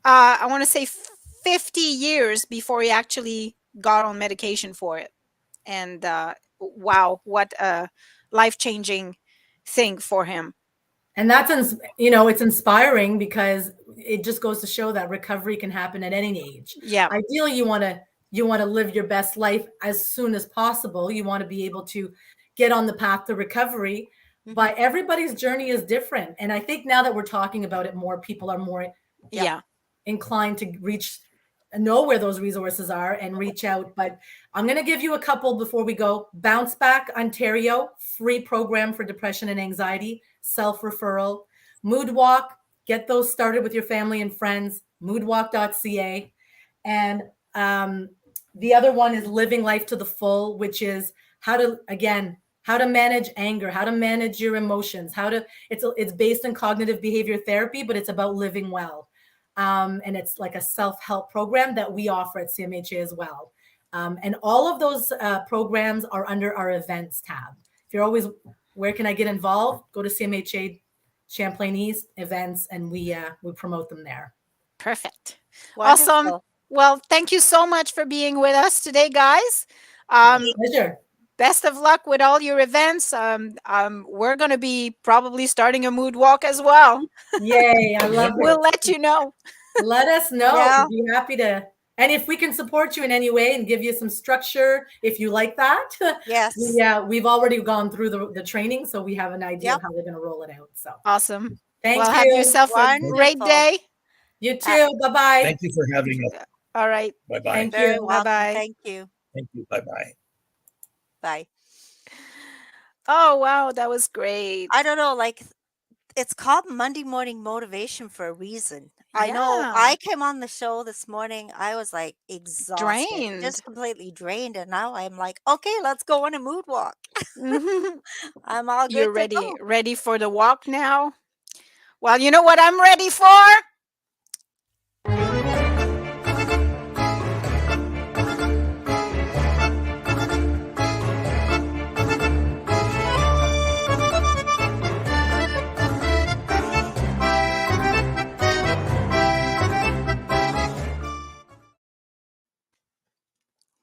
I want to say 50 years before he actually got on medication for it. And wow, what a life-changing thing for him. And that's, it's inspiring because it just goes to show that recovery can happen at any age. Yeah. Ideally, you want to live your best life as soon as possible. You want to be able to get on the path to recovery, but everybody's journey is different. And I think now that we're talking about it more, people are more inclined to know where those resources are and reach out. But I'm going to give you a couple before we go. Bounce Back Ontario, free program for depression and anxiety, self-referral. Mood Walk, get those started with your family and friends, moodwalk.ca. And the other one is Living Life to the Full, which is how to manage anger, how to manage your emotions, it's based in cognitive behavior therapy, but it's about living well. And it's like a self-help program that we offer at CMHA as well. And all of those programs are under our events tab. If you're always, where can I get involved? Go to CMHA Champlain East events, and we promote them there. Perfect. Wonderful. Awesome. Well, thank you so much for being with us today, guys. Pleasure. Best of luck with all your events. We're going to be probably starting a mood walk as well. Yay, I love it. We'll let you know. Let us know. Yeah. We'd be happy to. And if we can support you in any way and give you some structure, if you like that. Yes. We've already gone through the training, so we have an idea of how we're going to roll it out. So Awesome. thank Well, you. have yourself a great Wonderful. day. You too. Bye-bye. Thank you for having us. All right. Bye-bye. Thank Very you. welcome. Bye-bye. Thank you. Thank you. Bye-bye. Bye. Oh, wow. That was great. I don't know, like it's called Monday Morning Motivation for a reason. I know. Yeah. I came on the show this morning. I was like exhausted, Drained. just completely drained. And now I'm like, okay, let's go on a mood walk. Mhm. I'm all You're good to ready go. ready for the walk now? Well, you know what I'm ready for?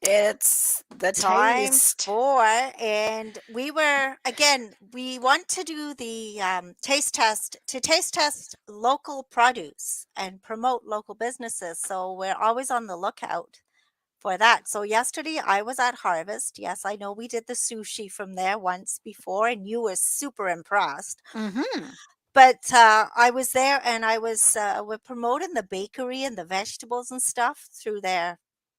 It's the Time taste. for, and we want to do the taste test to taste test local produce and promote local businesses. So we're always on the lookout for that. So yesterday I was at Harvest. Yes, I know we did the sushi from there once before, and you were super impressed. Mm-hmm. But I was there, and we're promoting the bakery and the vegetables and stuff through their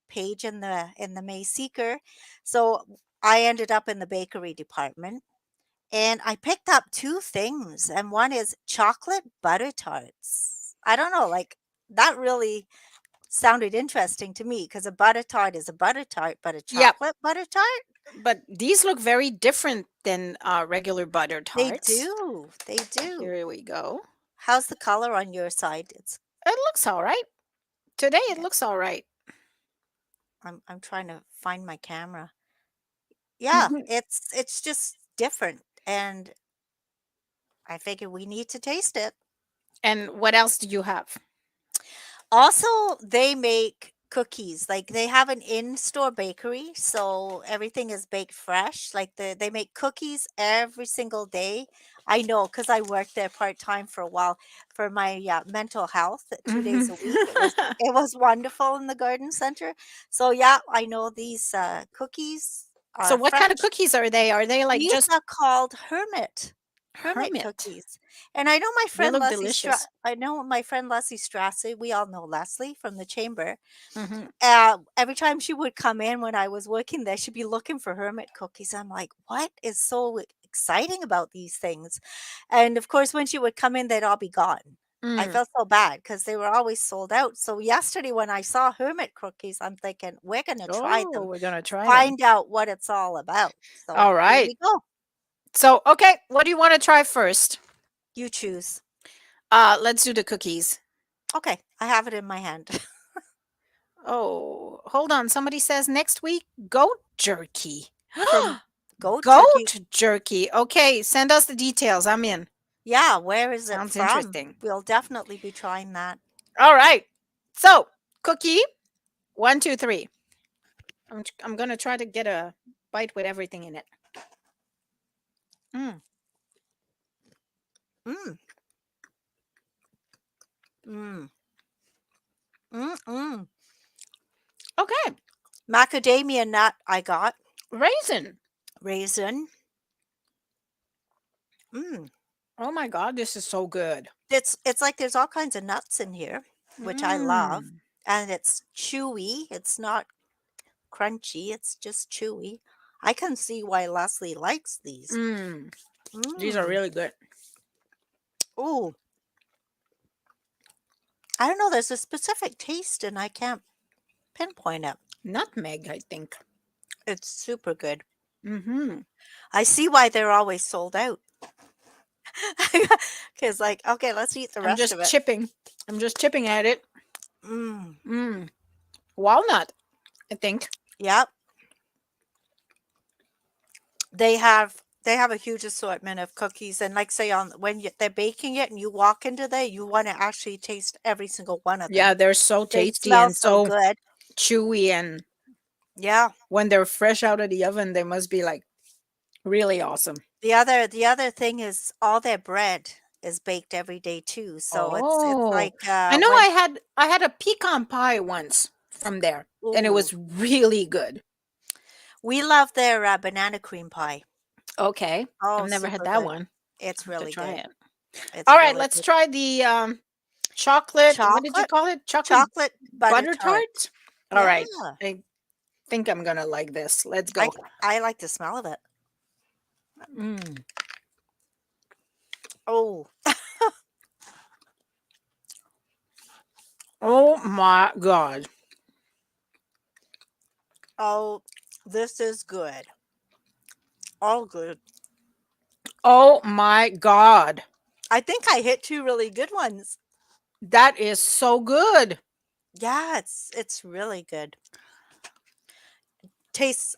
page in the May Seeker. So I ended up in the bakery department, and I picked up two things, and one is chocolate butter tarts. I don't know, like that really sounded interesting to me because a butter tart is a butter tart, but a Yep. chocolate butter tart, But these look very different than regular butter they tarts. do, they do. Here we go. How's the color on your side? It looks all right. Today it Yeah. looks all right. I'm trying to find my camera. Yeah, Mhm. it's just different, and I figure we need to taste it. And what else do you have? Also, they make cookies. Like they have an in-store bakery, so everything is baked fresh. Like they make cookies every single day. I know because I worked there part-time for a while for my mental health, 2 days a week. It was wonderful in the garden center. So yeah, I know these cookies So are what kind of fresh. cookies are they? Are they like These just are called hermit hermit? cookies. And I know my They friend look Leslie delicious. Strasser, we all know Leslie from the chamber. Hmm. Every time she would come in when I was working there, she'd be looking for hermit cookies. I'm like, what is so exciting about these things? And of course, when she would come in, they'd all be gone. I Mm. felt so bad because they were always sold out. So yesterday when I saw hermit cookies, I'm thinking, we're gonna try Oh, them, we're gonna try them. find out what it's all about. So All here right. we go. So okay, what do you want to try first? You choose. Let's do the cookies. Okay, I have it in my hand. Oh, hold on. Somebody says next week goat jerky. From goat jerky. Goat jerky. Okay, send us the details. I'm in. Yeah, where is it Sounds from? interesting. We'll definitely be trying that. All right. So, cookie, 1, 2, 3. I'm gonna try to get a bite with everything in it. Mm. Mm. Mm. Mm. Okay, Macadamia nut I got. raisin. Raisin. Mm. Oh my God, this is so good. It's like there's all kinds of nuts in here, which I love. Mm. And it's chewy. It's not crunchy. It's just chewy. I can see why Leslie likes these. Mm. These are Mm. really good. Ooh. I don't know. There's a specific taste, and I can't pinpoint it. Nutmeg, I think. It's super good. Mm-hmm. I see why they're always sold out. Because, like, okay, let's eat the I'm rest just of it. chipping. I'm just chipping at it. Mm. Mm. Walnut, I think. Yep. They have a huge assortment of cookies, and like say they're baking it and you walk into there, you want to actually taste every single one of them. Yeah, they're so They tasty smell and so so good. chewy, and Yeah. when they're fresh out of the oven, they must be like really awesome. The other thing is all their bread is baked every day too. So it's Oh, like I know. when I had a pecan pie once from there, and it ooh, was really good. we love their banana cream pie. Okay, Oh, I've never had super that good. one. It's I have to really try good. it. It's All right, really let's good. try the chocolate. What did you Chocolate call it? chocolate butter Butter tart. tart. All right, Yeah. I think I'm gonna like this. Let's I go. I like the smell of it. Mm. Oh, Oh my God. Oh, this is good. All good. Oh my God. I think I hit two really good ones. That is so good. Yeah, it's really good. Tastes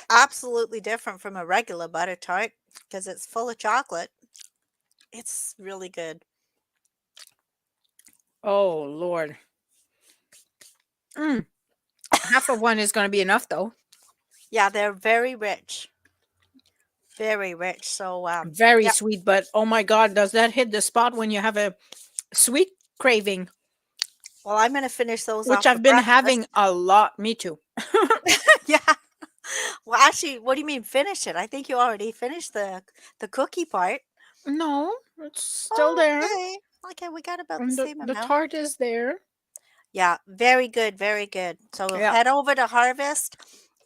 absolutely different from a regular butter tart because it's full of chocolate. It's really good. Oh Lord. Mm. Half of one is going to be enough though. Yeah, they're very rich. Very rich. So Very yeah. sweet, but oh my God, does that hit the spot when you have a sweet craving, Well, I'm gonna finish those which off for I've been breakfast. having a lot. Me too. Yeah. Well, actually, what do you mean finish it? I think you already finished the cookie part. No, it's still there. Okay. Okay, we got about the And the, same the amount. tart is there. Yeah, very good, very good. So we'll Yeah. head over to Harvest.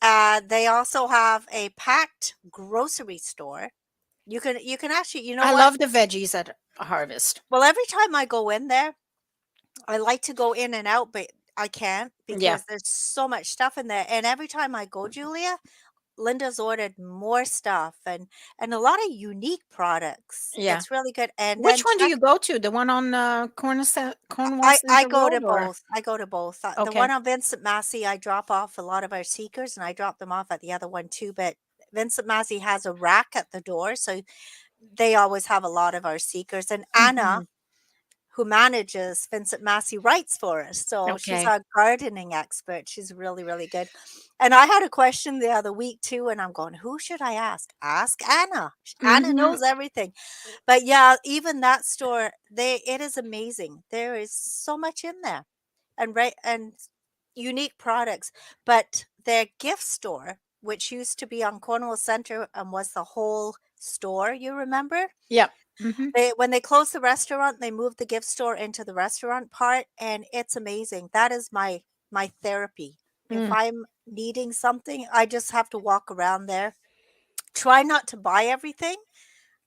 They also have a packed grocery store. You can actually, you know I what? love the veggies at Harvest. Well, every time I go in there, I like to go in and out, but I can't Yeah. because there's so much stuff in there. And every time I go, Julia, Linda's ordered more stuff and a lot of unique products. Yeah. It's really good. And Which then one do check you go to? The one on Cornwall I Center go to Road, or both. I go to both. The okay? one on Vincent Massey, I drop off a lot of our seekers, and I drop them off at the other one too. But Vincent Massey has a rack at the door, so they always have a lot of our seekers. And Anna, Mhm. who manages Vincent Massey, writes for us, so she's Okay. our gardening expert. She's really, really good. And I had a question the other week too, and I'm going, who should I ask? Ask Anna. Anna Mhm. knows everything. But yeah, even that store, it is amazing. There is so much in there and unique products. But their gift store, which used to be on Cornwall Center and was the whole store, you remember? Yeah. Mhm. When they closed the restaurant, they moved the gift store into the restaurant part, and it's amazing. That is my therapy. If Mm. I'm needing something, I just have to walk around there. Try not to buy everything,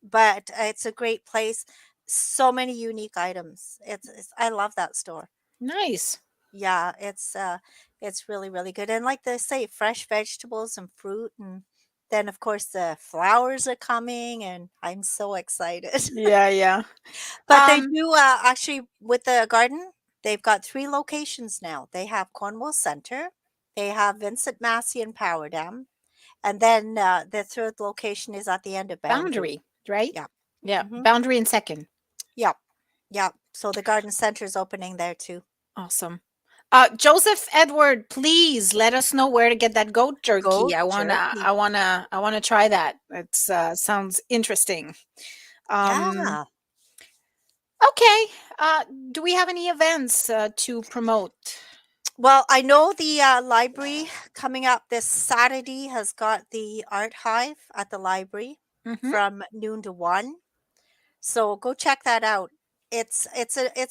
but it's a great place. So many unique items. It's I love that store. Nice. Yeah, it's really, really good. And like they say, fresh vegetables and fruit and then of course the flowers are coming and I'm so excited. Yeah, yeah. But they Um, do actually with the garden, they've got three locations now. They have Cornwall Center, they have Vincent Massey and Power Dam, and then the third location is at the end of Boundary. Boundary, right? Yeah. Yeah, Hmm. Boundary and Second. Yep. Yep. So the garden center is opening there too. Awesome. Joseph Edward, please let us know where to get that goat jerky. Goat I jerky. wanna, I wanna try that. It sounds interesting. Um, Yeah. okay. Do we have any events to promote? Well, I know the library coming up this Saturday has got the art hive at the library Mm-hmm. from noon to 1. So go check that out. It's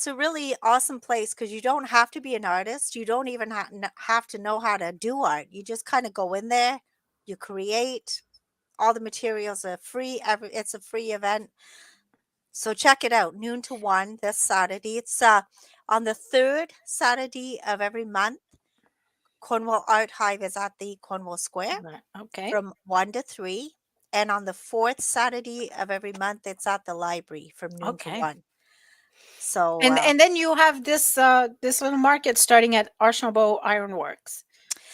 a really awesome place because you don't have to be an artist. You don't even have to know how to do art. You just kind of go in there, you create. All the materials are free. It's a free event. So check it out, noon to 1 this Saturday. It's on the third Saturday of every month. Cornwall Art Hive is at the Cornwall Square Right. Okay. from 1 to 3. And on the fourth Saturday of every month, it's at the library from noon to Okay. 1. So, And then you have this this little market starting at Archambault Ironworks.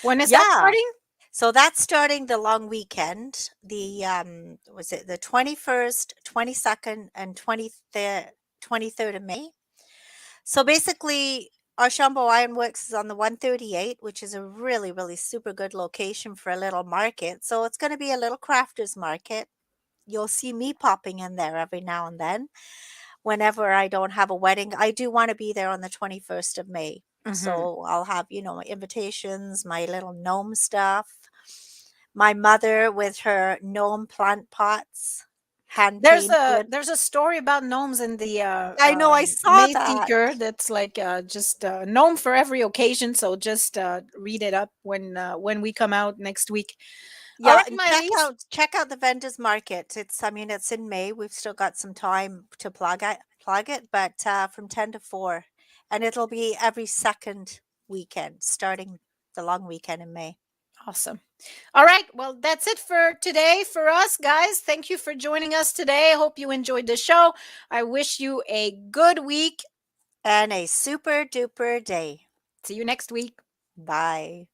When is that yeah. starting? So that's starting the long weekend. The was it the 21st, 22nd, and 23rd of May. So basically, Archambault Ironworks is on the 138, which is a really, really super good location for a little market. So it's going to be a little crafters market. You'll see me popping in there every now and then whenever I don't have a wedding. I do want to be there on the 21st of May. Mhm. So I'll have, my invitations, my little gnome stuff, my mother with her gnome plant pots, hand painted. There's a story about gnomes in the I know, I saw May that. Seeker that's like just a gnome for every occasion. So just read it up when we come out next week. All Yeah, right, and Miley. check out the vendors market. It's in May. We've still got some time to plug it, but from 10 to 4. and it'll be every second weekend, starting the long weekend in May. Awesome. All right. Well, that's it for today for us, guys. Thank you for joining us today. I hope you enjoyed the show. I wish you a good week. And a super duper day. See you next week. Bye.